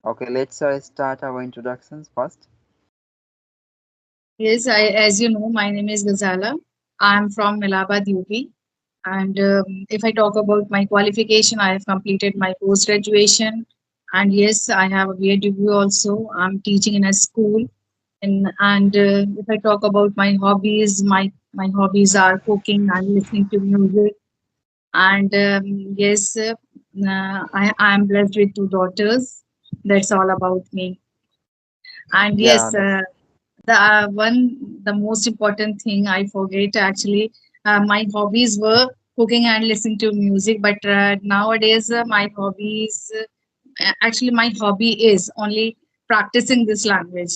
Okay, let's start our introductions first. Yes, as you know, my name is Ghazala. I'm from Milabad, UP. And if I talk about my qualification, I have completed my post graduation. And yes, I have a BA degree also. I'm teaching in a school. And if I talk about my hobbies, my hobbies are cooking and listening to music. And yes, I am blessed with two daughters. That's all about me. And Yeah, yes, that's the most important thing I forget actually, my hobbies were cooking and listening to music, but nowadays actually my hobby is only practicing this language,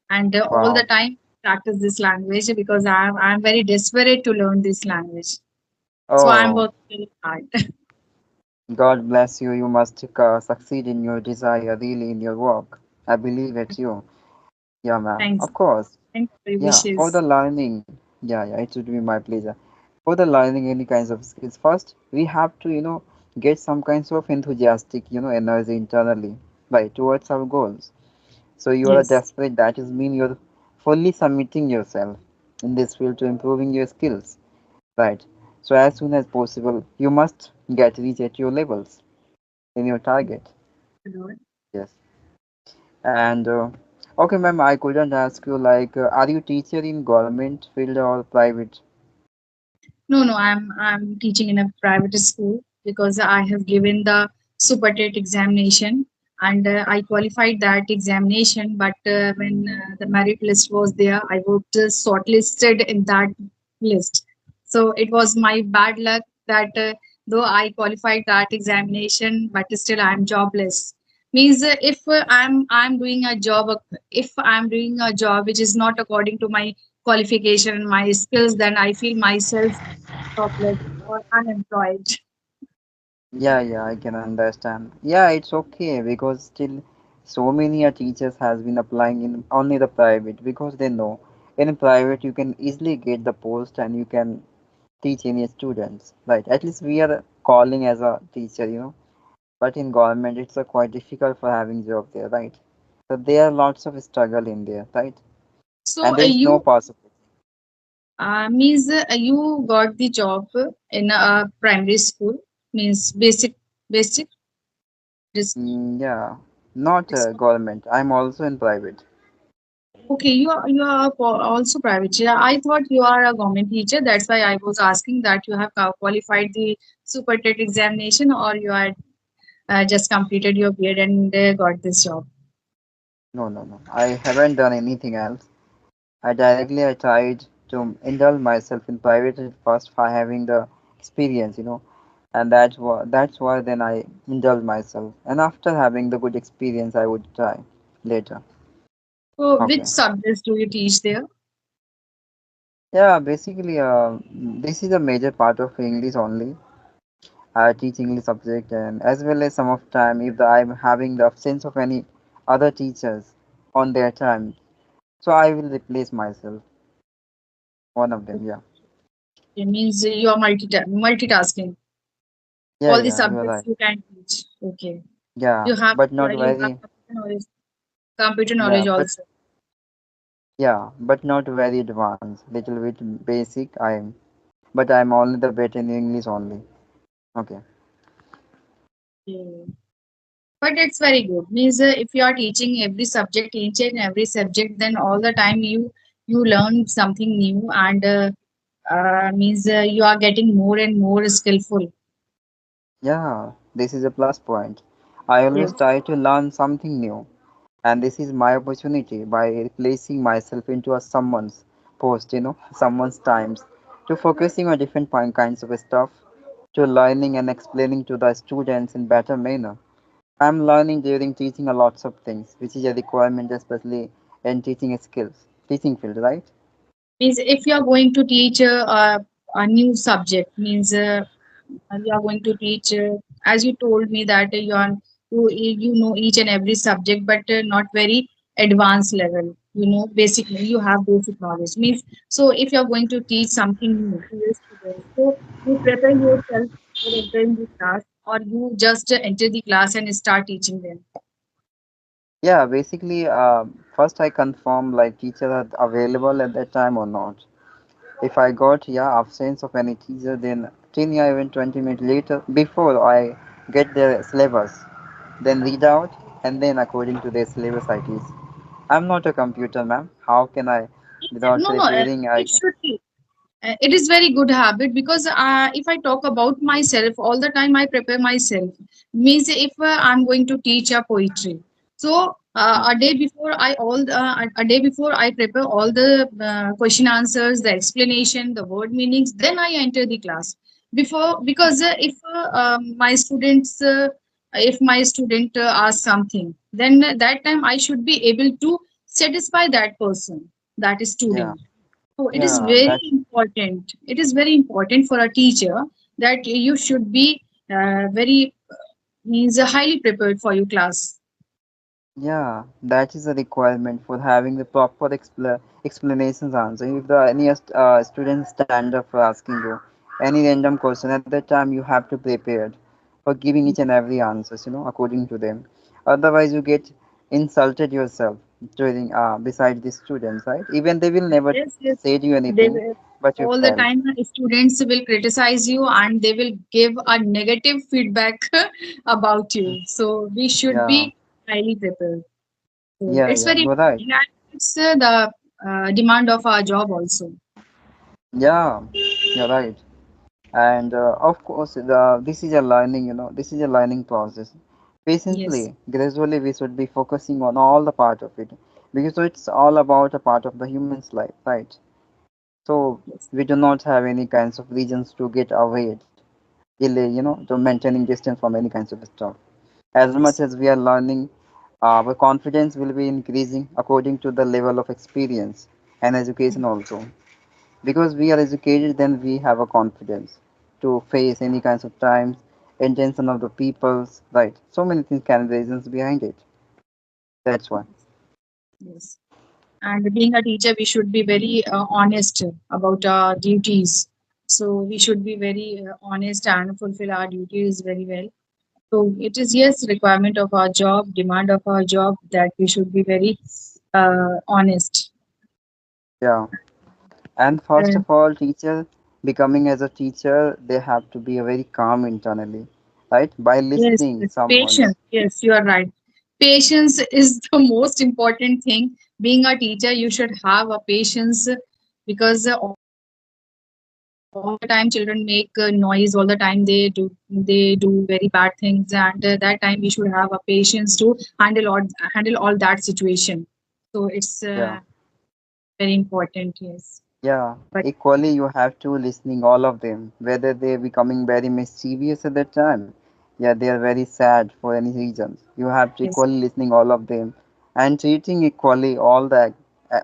and all the wow. time practice this language because I'm very desperate to learn this language, so I'm Oh, working very hard. God bless you. You must succeed in your desire, really, in your work. I believe it, you. Yeah, ma'am. Thanks. Of course. Thanks for your Yeah, for wishes. the learning. Yeah, yeah, it would be my pleasure. For the learning any kinds of skills, first we have to, get some kinds of enthusiastic, energy internally, right, towards our goals. So you are Yes. desperate. That is mean you're fully submitting yourself in this field to improving your skills, right? So as soon as possible, you must get reach at your levels in your target. Yes. And okay, ma'am, I couldn't ask you like, are you teacher in government field or private? No, no, I'm teaching in a private school because I have given the super TET examination, and I qualified that examination. But when the merit list was there, I was shortlisted in that list. So it was my bad luck that though I qualified that examination, but still I'm jobless. Means if I'm doing a job, if I'm doing a job which is not according to my qualification and my skills, then I feel myself jobless or unemployed. Yeah, yeah, I can understand. Yeah, it's okay because still so many teachers has been applying in only the private because they know in private you can easily get the post and you can teach any students, right? At least we are calling as a teacher, but in government it's quite difficult for having job there, right? So there are lots of struggle in there, right? So And there is no you possibility. means you got the job in a primary school, means basic this Yeah, not government. I'm also in private. okay, you are also private. Yeah, I thought you are a government teacher. That's why I was asking that you have qualified the super TET examination, or you are just completed your BEd and got this job. No, no, no. I haven't done anything else. I tried to indulge myself in private at first for having the experience, and that's why then I indulge myself. And after having the good experience, I would try later. So which Okay. subjects do you teach there? Yeah, basically, this is a major part of English only. I teach English subject, and as well as some of time if I'm having the absence of any other teachers on their time, so I will replace myself. One of them, yeah. It means you are multitasking. Yeah, All the yeah, you are subjects right. you can teach. Okay. Yeah, but not You have very. computer Yeah, knowledge but also. yeah, but not very advanced. Little bit basic. But I'm only the better in English only. Okay. Okay. But it's very good. Means if you are teaching every subject, each and every subject, then all the time you learn something new, and means you are getting more and more skillful. Yeah, this is a plus point. I always Yes. try to learn something new, and this is my opportunity by replacing myself into a someone's post, someone's times, to focusing on different kinds of stuff, to learning and explaining to the students in better manner. I'm learning during teaching a lots of things, which is a requirement, especially in teaching skills, teaching field, right? Means if you are going to teach a new subject, means you are going to teach as you told me that you know each and every subject, but not very advanced level, you know, basically you have basic knowledge. Means so if you are going to teach something new to your students, so you prepare yourself for entering the class, or you just enter the class and start teaching them. Yeah, basically, first I confirm like teacher are available at that time or not. If I got absence of any teacher, then 10 or even 20 minutes later, before I get their syllabus, then read out and then according to their syllabus I teach. I'm not a computer, ma'am. How can I, without No, no, preparing, I it can? should be. It is very good habit because if I talk about myself all the time, I prepare myself. Means if I'm going to teach a poetry, so a day before a day before I prepare all the question answers, the explanation, the word meanings. Then I enter the class before because if my students if my student asks something, then that time I should be able to satisfy that person, that is Yeah, student. So it is yeah, very that's important. It is very important for a teacher that you should be very means highly prepared for your class. yeah, that is a requirement for having the proper explanations answer. If the any student stand up for asking you any random question at that time, you have to prepare for giving each and every answers, according to them. Otherwise, you get insulted yourself during beside the students, right? Even they will never Yes, yes. say to you They anything, will, but you all the felt. time students will criticize you and they will give a negative feedback about you. So we should Yeah, be highly prepared. So yeah, it's yeah. very You're right. important and it's the demand of our job also. Yeah, you're right. And of course this is a learning, this is a learning process. Patiently, Yes, gradually we should be focusing on all the part of it, because it's all about a part of the human's life, right? So yes, we do not have any kinds of reasons to get away it, delay, to maintaining distance from any kinds of stuff. As much yes, as we are learning, our confidence will be increasing according to the level of experience and education also. Because we are educated, then we have a confidence to face any kinds of times, intention of the peoples, right? So many things can be reasons behind it. That's why. yes. And being a teacher we should be very honest about our duties, so we should be very honest and fulfill our duties very well. So it is yes requirement of our job, demand of our job, that we should be very honest. Yeah. And first uh, of all, teacher becoming as a teacher, they have to be very calm internally, right? By yes, listening yes, someone's. patience, yes, you are right. Patience is the most important thing. Being a teacher you should have a patience because all the time children make noise, all the time they do very bad things, and that time we should have a patience to handle all that situation. So it's Yeah. very important, yes. Yeah, But equally you have to listening all of them, whether they're becoming very mischievous at that time. Yeah, they are very sad for any reasons. You have to yes, equally listening all of them and treating equally all the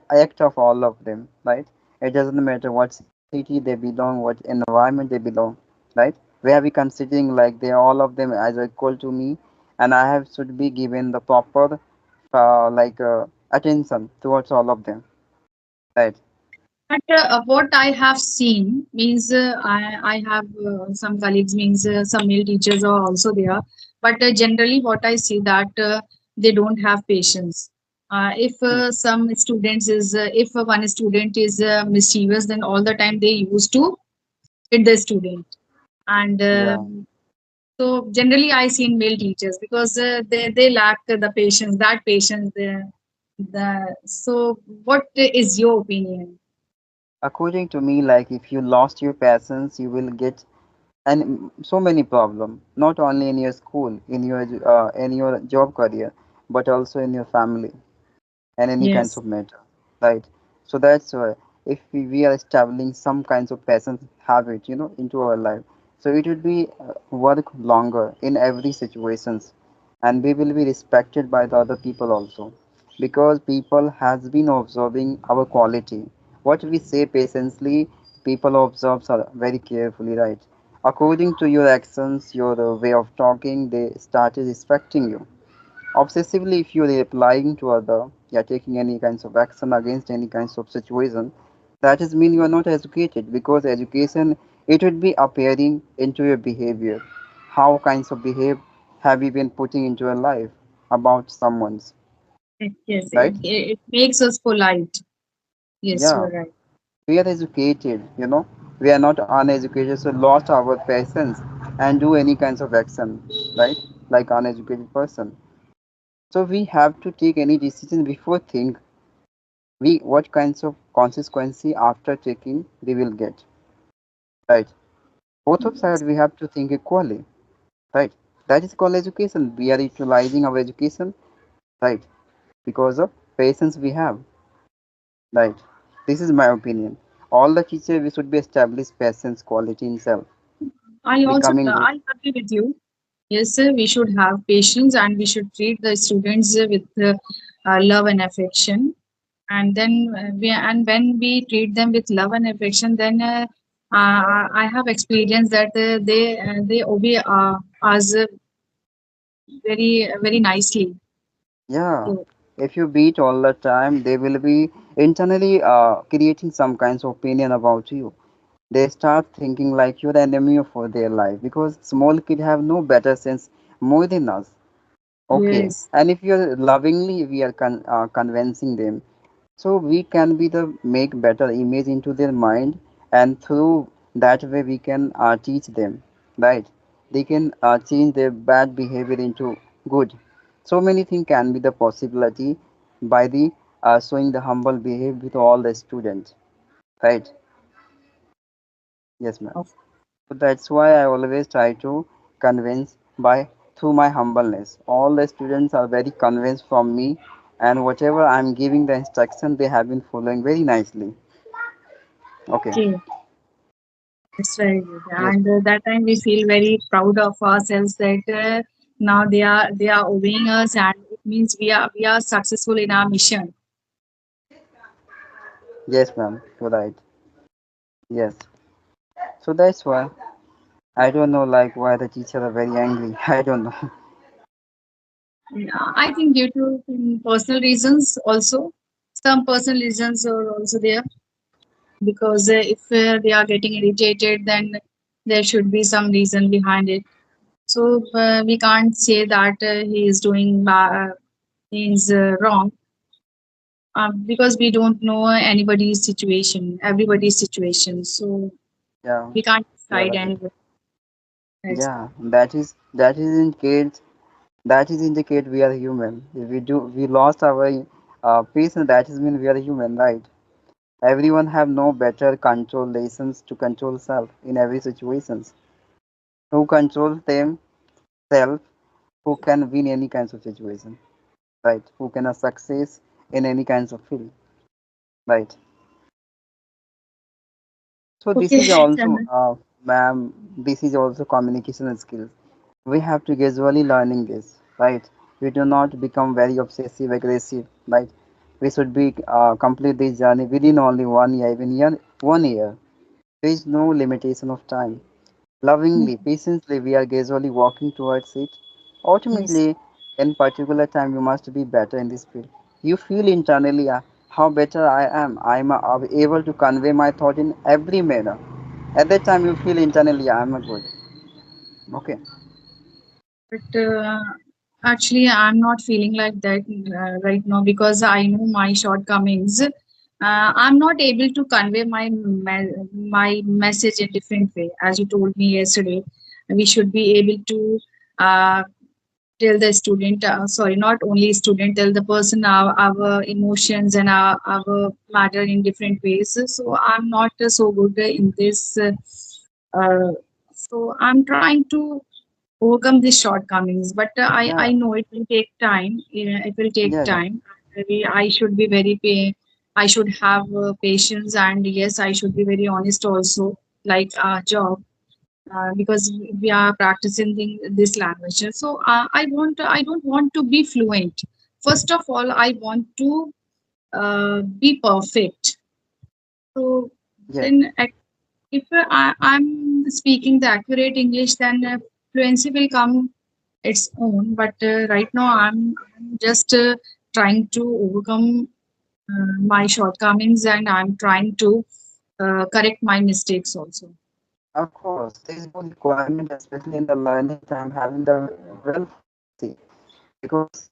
act of all of them, right? It doesn't matter what city they belong, what environment they belong, right? Where we considering like they are all of them as equal to me, and I have should be given the proper attention towards all of them, right? but what I have seen means I have some colleagues means some male teachers are also there, but generally what I see that they don't have patience. If Hmm. some students is if one student is mischievous, then all the time they used to hit the student. And Yeah. so generally I seen male teachers because they lack the patience, that patience. So what is your opinion? According to me, like if you lost your passions, you will get and so many problem. Not only in your school, in your job career, but also in your family and any kinds Yes. of matter, right? So that's why if we are establishing some kinds of passion habit, into our life, so it will be work longer in every situations, and we will be respected by the other people also, because people has been observing our quality. What we say patiently, people observe very carefully, right? According to your actions, your way of talking, they started respecting you. Obsessively, if you're replying to other, you're taking any kinds of action against any kinds of situation, that is mean you are not educated, because education, it would be appearing into your behavior. How kinds of behave have you been putting into your life about someone's? Yes, right? it makes us polite. Yes, Yeah, you're right. we are educated, we are not uneducated, so lost our patience and do any kinds of action, right? Like uneducated person. So we have to take any decision before think we what kinds of consequence after taking we will get, right? Both of sides we have to think equally, right? That is called education. We are utilizing our education, right? Because of patience we have, right? This is my opinion. All the teacher we should be established patience quality in self, becoming good. I agree with you. Yes, sir, we should have patience and we should treat the students with love and affection. And then when we treat them with love and affection, then I have experienced that they obey us very nicely. Yeah, So if you beat all the time, they will be internally creating some kinds of opinion about you. They start thinking like you're the enemy for their life because small kids have no better sense more than us. Okay, yes, and if you're lovingly, we are convincing them, so we can be the make better image into their mind, and through that way we can teach them, right? They can change their bad behavior into good. So many things can be the possibility by the showing the humble behavior with all the students, right? Yes, ma'am. of So that's why I always try to convince by through my humbleness. All the students are very convinced from me, and whatever I'm giving the instruction, they have been following very nicely. Okay. okay. It's very good, Yes, and that time we feel very proud of ourselves that now they are obeying us, and it means we are successful in our mission. yes, ma'am. You're right. Yes. So that's why I don't know like why the teachers are very angry. I don't know. Yeah, I think due to personal reasons also, some personal reasons are also there because if they are getting irritated, then there should be some reason behind it. So we can't say that he is doing he is wrong because we don't know anybody's situation, everybody's situation. So Yeah, we can't you're decide right. anybody. That's Yeah, that is indicate we are human. If we lost our peace, and that is mean we are human, right? Everyone have no better control lessons to control self in every situations. Who controls them self, who can win any kinds of situation, right? Who can have success in any kinds of field, right? So this okay. is also, Chandan. ma'am, this is also communication skills. We have to gradually learning this, right? We do not become very obsessive, aggressive, right? We should be complete this journey within only 1 year, even 1 year. There is no limitation of time. Lovingly, patiently, we are gradually walking towards it. Yes. Ultimately, in particular time, you must be better in this field. You feel internally how better I am. I am able to convey my thought in every manner. At that time, you feel internally I am a good. Okay. But actually, I'm not feeling like that right now because I know my shortcomings. I'm not able to convey my message in different way. As you told me yesterday, we should be able to uh, tell the student, sorry, not only student, tell the person our emotions and our matter in different ways. So I'm not so good in this. Uh, so I'm trying to overcome these shortcomings, but I Yeah. know it will take time. It will take Yeah. Yeah. time. Maybe I should be I should have patience, and yes, I should be very honest also, like our job, because we are practicing this language. So I don't want to be fluent. First of all, I want to be perfect. So Yeah. then if I'm speaking the accurate English, then fluency will come its own. But right now, I'm just trying to overcome my shortcomings, and I'm trying to correct my mistakes also. Of course, there is no requirement, especially in the learning time, having the well fluency, because